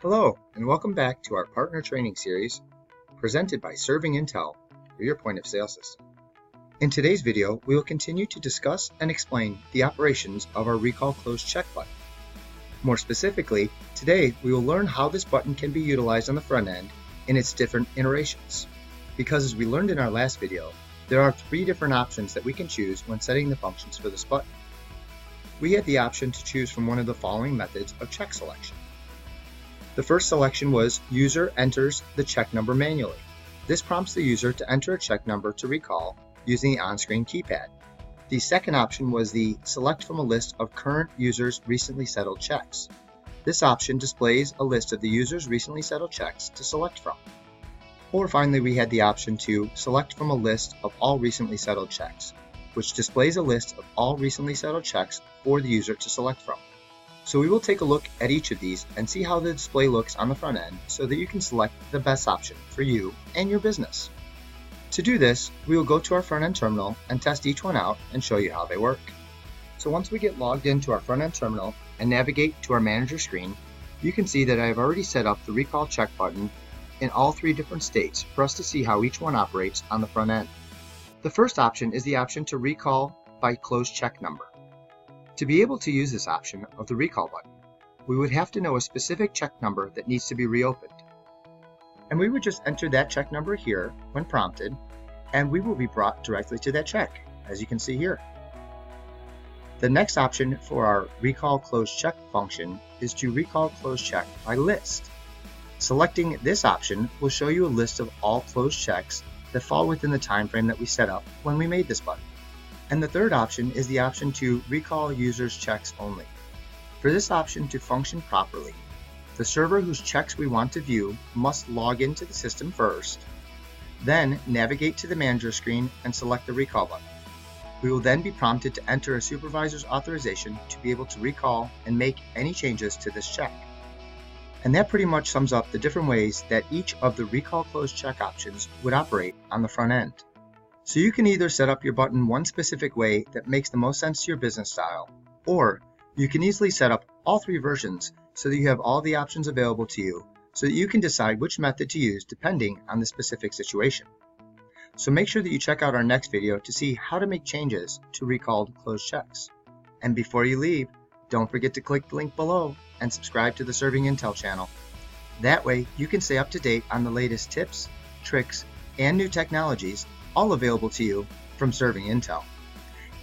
Hello, and welcome back to our partner training series presented by ServingIntel for your point of sale system. In today's video, we will continue to discuss and explain the operations of our Recall Close Check button. More specifically, today we will learn how this button can be utilized on the front end in its different iterations. Because as we learned in our last video, there are 3 different options that we can choose when setting the functions for this button. We had the option to choose from one of the following methods of check selection. The first selection was user enters the check number manually. This prompts the user to enter a check number to recall using the on-screen keypad. The second option was the select from a list of current users' recently settled checks. This option displays a list of the user's recently settled checks to select from. Or finally, we had the option to select from a list of all recently settled checks, which displays a list of all recently settled checks for the user to select from. So we will take a look at each of these and see how the display looks on the front end so that you can select the best option for you and your business. To do this, we will go to our front end terminal and test each one out and show you how they work. So once we get logged into our front end terminal and navigate to our manager screen, you can see that I have already set up the recall check button in all 3 different states for us to see how each one operates on the front end. The first option is the option to recall by closed check number. To be able to use this option of the recall button, we would have to know a specific check number that needs to be reopened. And we would just enter that check number here when prompted, and we will be brought directly to that check, as you can see here. The next option for our recall closed check function is to recall closed check by list. Selecting this option will show you a list of all closed checks that fall within the time frame that we set up when we made this button. And the third option is the option to recall users' checks only. For this option to function properly, the server whose checks we want to view must log into the system first, then navigate to the manager screen and select the recall button. We will then be prompted to enter a supervisor's authorization to be able to recall and make any changes to this check. And that pretty much sums up the different ways that each of the recall closed check options would operate on the front end. So you can either set up your button one specific way that makes the most sense to your business style, or you can easily set up all 3 versions so that you have all the options available to you so that you can decide which method to use depending on the specific situation. So make sure that you check out our next video to see how to make changes to recalled closed checks. And before you leave, don't forget to click the link below and subscribe to the ServingIntel channel. That way you can stay up to date on the latest tips, tricks, and new technologies, all available to you from ServingIntel.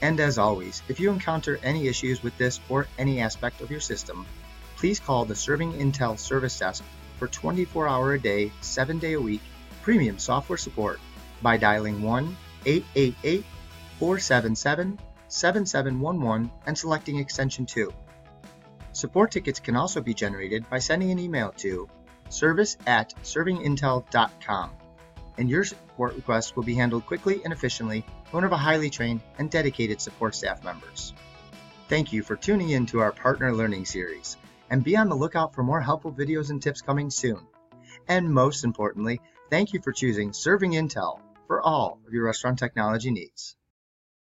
And as always, if you encounter any issues with this or any aspect of your system, please call the ServingIntel service desk for 24-hour-a-day, 7-day-a-week premium software support by dialing 1-888-477-7711 and selecting extension 2. Support tickets can also be generated by sending an email to service@servingintel.com. and your support requests will be handled quickly and efficiently by one of a highly trained and dedicated support staff members. Thank you for tuning in to our partner learning series, and be on the lookout for more helpful videos and tips coming soon. And most importantly, thank you for choosing ServingIntel for all of your restaurant technology needs.